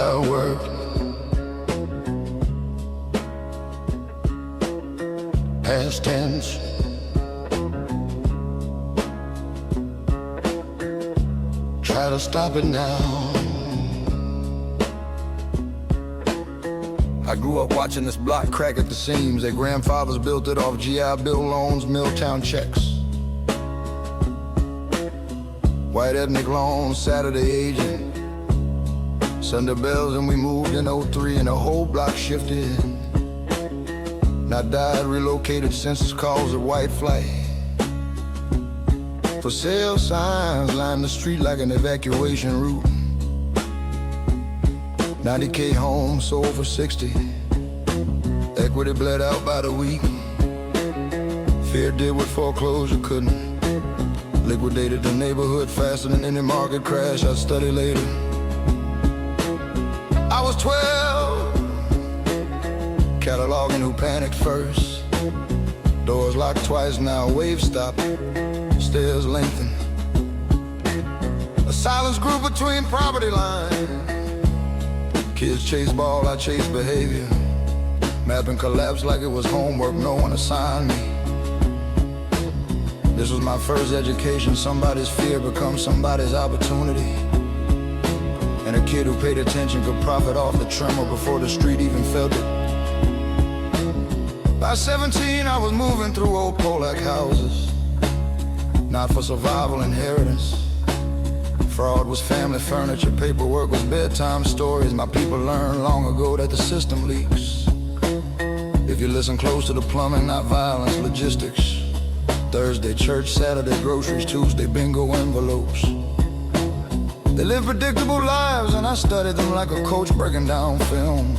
how it worked. Past tense. Try to stop it now. I grew up watching this block crack at the seams. Their grandfathers built it off GI Bill loans, Milltown checks. White ethnic loans, Saturday agent. Sunday bells and we moved in '03 and the whole block shifted. Now died, relocated, census calls it white flight. For sale signs line the street like an evacuation route. 90K homes sold for 60. Equity bled out by the week. Fear did what foreclosure couldn't. Liquidated the neighborhood faster than any market crash I'd study later. I was 12, cataloging who panicked first. Doors locked twice now, wave stop, stairs lengthen. A silence grew between property lines. Kids chase ball, I chase behavior. Mapping collapsed like it was homework no one assigned me. This was my first education. Somebody's fear becomes somebody's opportunity. And a kid who paid attention could profit off the tremor before the street even felt it. By 17 I was moving through old Polak houses. Not for survival, inheritance. Fraud was family furniture, paperwork was bedtime stories. My people learned long ago that the system leaks. If you listen close to the plumbing, not violence, logistics. Thursday church, Saturday groceries, Tuesday bingo envelopes. They live predictable lives and I studied them like a coach breaking down film.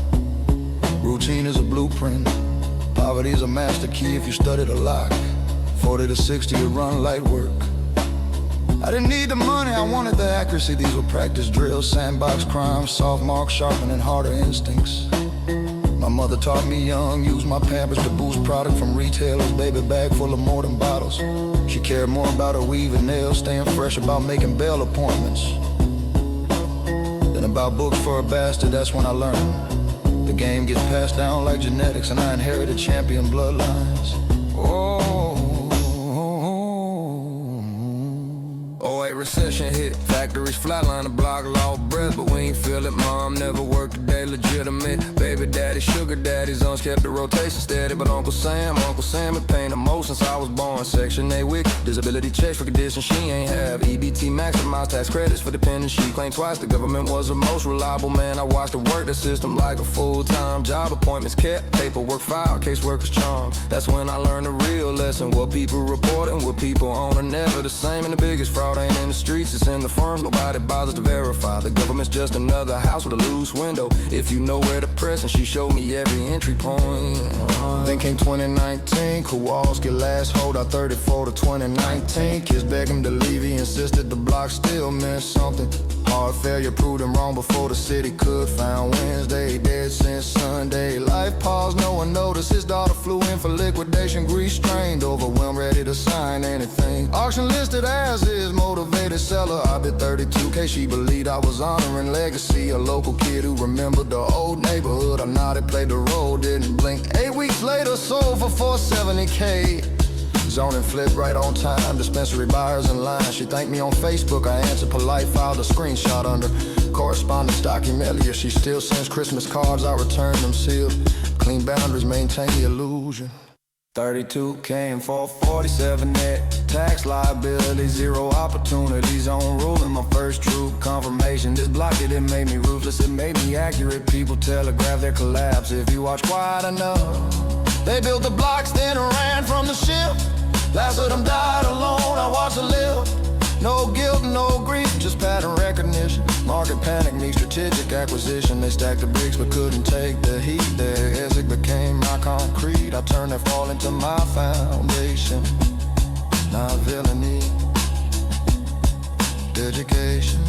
Routine is a blueprint. Poverty is a master key if you study the lock. 40 to 60 to run light work. I didn't need the money, I wanted the accuracy. These were practice drills, sandbox crimes, soft marks sharpening harder instincts. My mother taught me young, use my Pampers to boost product from retailers. Baby bag full of more than bottles. She cared more about her weave and nails, staying fresh, about making bail appointments than about books for a bastard. That's when I learned the game gets passed down like genetics, and I inherited champion bloodlines. Recession hit, factories flatline, the block lost breath, but we ain't feel it. Mom never worked a day legitimate. Baby daddy, sugar daddy's on kept the rotation steady, but Uncle Sam had pain emotions since I was born. Section 8 wick, disability checks for conditions she ain't have. EBT maximized tax credits for dependents. She claimed twice the government was the most reliable man. I watched her work the system like a full-time job. Appointments kept, paperwork filed, caseworkers charmed. That's when I learned the real lesson. What people report and what people own are never the same. And the biggest fraud ain't in the streets, it's in the firms. Nobody bothers to verify. The government's just another house with a loose window. If you know where to press, and she showed me every entry point. Then came 2019, Kowalski last hold out 34 to 2019. Kids begged him to leave, he insisted the block still meant something. Hard failure proved him wrong before the city could. Found Wednesday dead since Sunday. Life paused, no one noticed. His daughter flew in for liquidation, grease strained, overwhelmed, ready to sign anything. Auction listed as is, motivated seller. I bid 32K, she believed I was honoring legacy. A local kid who remembered the old neighborhood. I nodded, played the role, didn't blink. 8 weeks later, sold for 470K. Zoning flipped right on time, dispensary buyers in line. She thanked me on Facebook, I answered polite, filed a screenshot under correspondence document. She still sends Christmas cards, I return them sealed. Clean boundaries, maintain the illusion. 32 came for 47 net. Tax liability, zero opportunities on ruling. My first true confirmation. This block it made me ruthless, it made me accurate. People telegraph their collapse if you watch quiet enough. They built the blocks, then ran from the ship. Last of them died alone, I watched her live. No guilt, no grief, just pattern recognition. Market panic meets strategic acquisition. They stacked the bricks but couldn't take the heat. Their ethic became my concrete. I turned that fall into my foundation. Not villainy, education.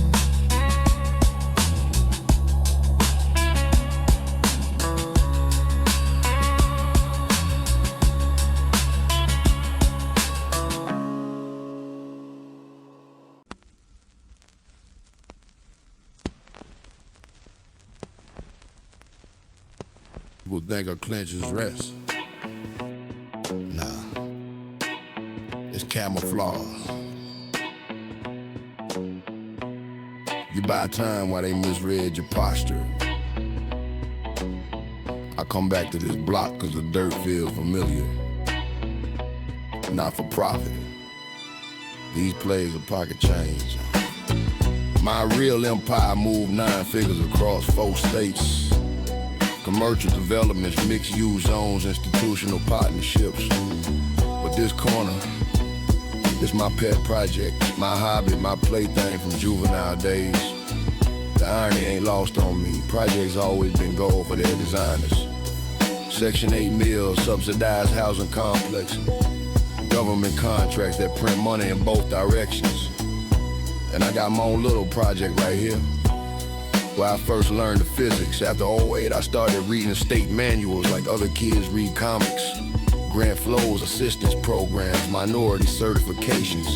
people think of Clinch as rest. Nah, it's camouflage. You buy time while they misread your posture. I come back to this block cause the dirt feels familiar. Not for profit. These plays are pocket change. My real empire moved 9 figures across 4 states. Commercial developments, mixed-use zones, institutional partnerships. But this corner, it's my pet project, my hobby, my plaything from juvenile days. The irony ain't lost on me. Projects always been gold for their designers. Section 8 mills, subsidized housing complex. Government contracts that print money in both directions. And I got my own little project right here, where I first learned the physics. After 08, I started reading state manuals like other kids read comics. Grant flows, assistance programs, minority certifications.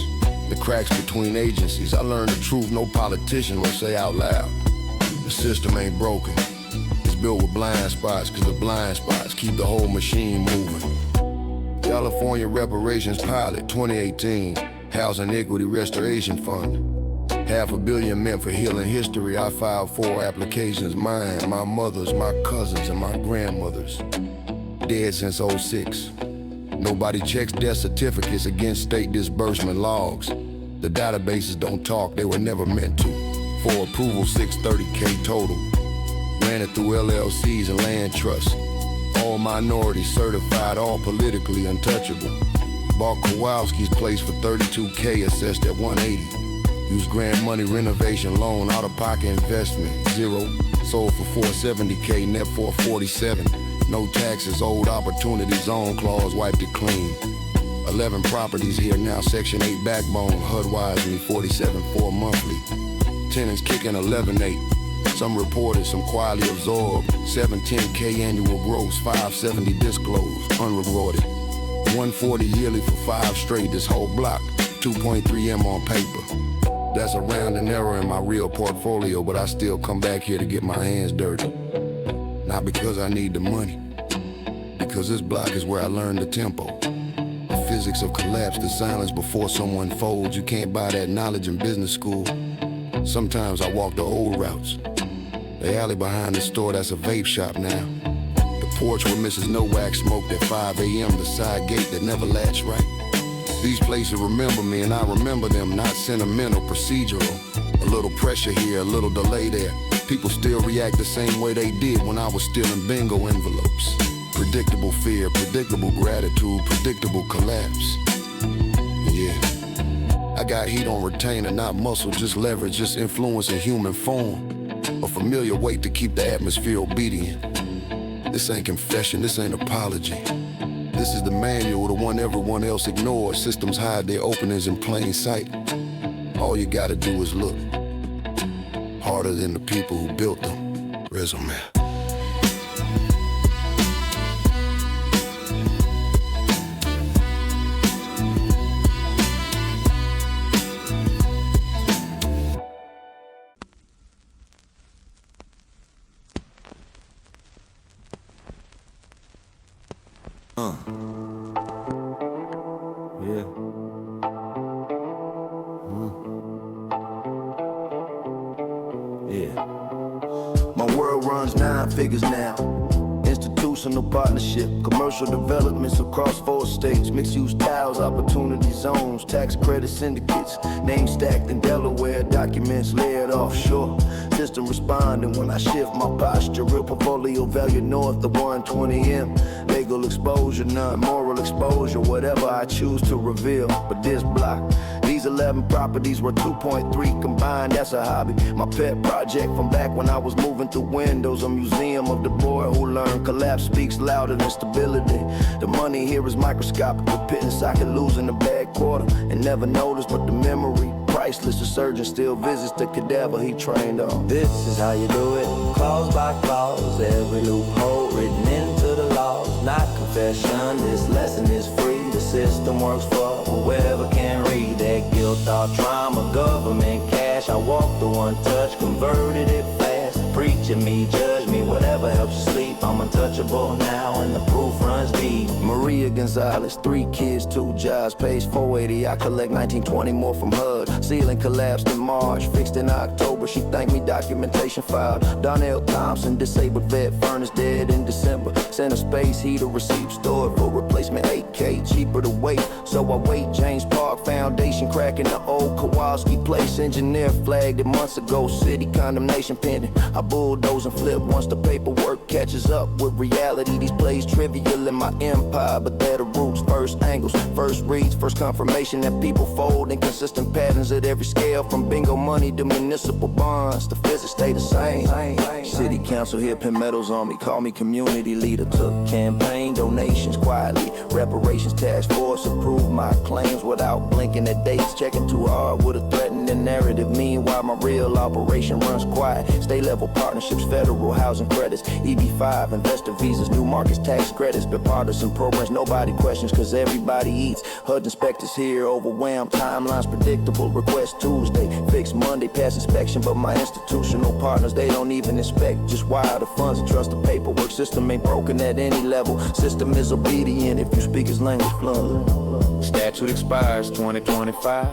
The cracks between agencies. I learned the truth no politician will say out loud. The system ain't broken. It's built with blind spots, cause the blind spots keep the whole machine moving. California Reparations Pilot, 2018. Housing Equity Restoration Fund. $500 million meant for healing history. I filed 4 applications, mine, my mother's, my cousins, and my grandmother's. Dead since 06. Nobody checks death certificates against state disbursement logs. The databases don't talk, they were never meant to. For approval, $630K total. Ran it through LLCs and land trusts. All minorities certified, all politically untouchable. Bought Kowalski's place for $32K, assessed at $180. Used grant money, renovation loan, out-of-pocket investment, 0. Sold for $470K, net for $47. No taxes, old opportunity zone clause, wiped it clean. 11 properties here now, Section 8 backbone, HUD-wise me $47.4 monthly. Tenants kicking 11.8. Some reported, some quality absorbed. 710K annual gross, 570 disclosed, unrewarded. 140 yearly for 5 straight, this whole block, 2.3 M on paper. That's a rounding error in my real portfolio, but I still come back here to get my hands dirty. Not because I need the money, because this block is where I learned the tempo. The physics of collapse, the silence before someone folds. You can't buy that knowledge in business school. Sometimes I walk the old routes. The alley behind the store, that's a vape shop now. The porch where Mrs. Nowak smoked at 5 a.m., the side gate that never latched right. These places remember me and I remember them, not sentimental, procedural. A little pressure here, a little delay there. People still react the same way they did when I was still in bingo envelopes. Predictable fear, predictable gratitude, predictable collapse. Yeah, I got heat on retainer, not muscle, just leverage, just influence in human form. A familiar weight to keep the atmosphere obedient. This ain't confession, this ain't apology. This is the manual, the one everyone else ignores. Systems hide their openings in plain sight. All you gotta do is look. Harder than the people who built them. Resume. Yeah. Yeah. My world runs 9 figures now. Institutional partnership, commercial developments across 4 states, mixed-use tiles, opportunity zones, tax credit syndicates, names stacked in Delaware, documents layered offshore. System responding when I shift my posture. Real portfolio value north of 120M. Legal exposure, none, moral exposure, whatever I choose to reveal. But this block, these 11 properties were 2.3 combined, that's a hobby. My pet project from back when I was moving through windows. A museum of the boy who learned collapse speaks louder than stability. The money here is microscopic, the pittance I could lose in a bad quarter and never notice, but the memory priceless. The surgeon still visits the cadaver he trained on. This is how you do it, clause by clause, every loophole written into the laws. Not confession, this lesson is free. The system works for whoever can read. That guilt, thought, trauma, government cash. I walked the one touch, converted it fast. Preaching me, judge me, whatever helps you sleep. I'm untouchable now and the proof runs deep. Maria Gonzalez, 3 kids, 2 jobs, page 480. I collect 1920 more from HUD. Ceiling collapsed in March, fixed in October. She thanked me, documentation filed. Donnell Thompson, disabled vet, furnace dead in December. Sent a space heater, receipt stored for replacement 8K, cheaper to wait. So I wait. James Park Foundation cracking the old Kowalski place. Engineer flagged it months ago, city condemnation pending. I bulldoze and flip once the paperwork catches up with reality. These plays trivial in my empire, but they're the roots. First angles, first reads, first confirmation that people fold. Inconsistent patterns at every scale, from bingo money to municipal bonds. The physics stay the same. City council here pin medals on me, call me community leader. Took campaign donations quietly. Reparations task force approved my claims without blinking at dates. Checking too hard with a threatening narrative. Meanwhile, my real operation runs quiet. State level partnerships, federal housing credits, EB5, investor visas, new markets, tax credits, bipartisan programs nobody questions cause everybody eats. HUD inspectors here overwhelmed, timelines predictable. Request Tuesday, fix Monday, pass inspection, but my institutional partners, they don't even inspect. Just wire the funds and trust the paperwork. System ain't broken at any level. System is obedient if you speak his language fluently. Statute expires 2025.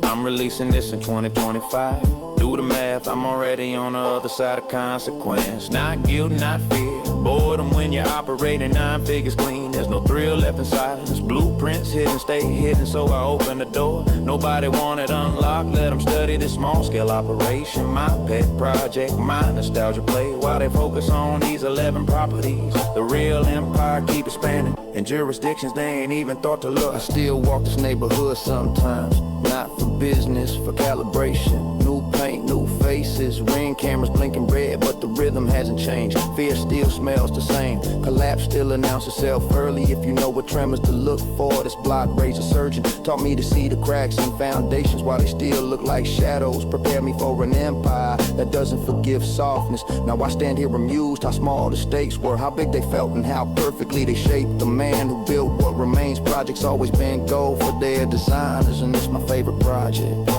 I'm releasing this in 2025. Do the math, I'm already on the other side of consequence. Not guilt, not fear. Boredom when you're operating 9 figures clean. There's no thrill left in silence. Blueprints hidden, stay hidden, so I open the door. Nobody wanted unlocked, let them study this small scale operation. My pet project, my nostalgia play. While they focus on these 11 properties, the real empire keep expanding. In jurisdictions they ain't even thought to look. I still walk this neighborhood sometimes. Not for business, for calibration. New paint, new faces, ring cameras blinking red, but the rhythm hasn't changed. Fear still smells the same. Collapse still announces itself early. If you know what tremors to look for, this block razor surgeon taught me to see the cracks in foundations while they still look like shadows. Prepare me for an empire that doesn't forgive softness. Now I stand here amused how small the stakes were, how big they felt and how perfectly they shaped the man who built what remains. Projects always been gold for their designers, and it's my favorite project.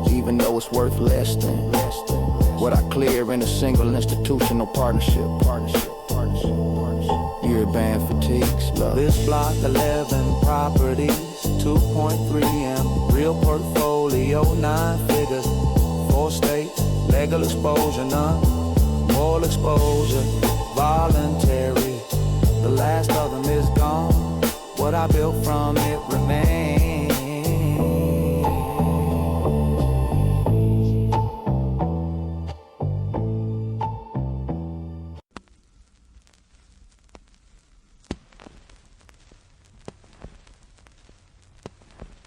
Even though it's worth less than what I clear in a single institutional partnership. Urban fatigues, love. This block 11 properties, 2.3 M, real portfolio, 9 figures, 4 states, legal exposure, none, moral exposure, voluntary. The last of them is gone. What I built from it remains.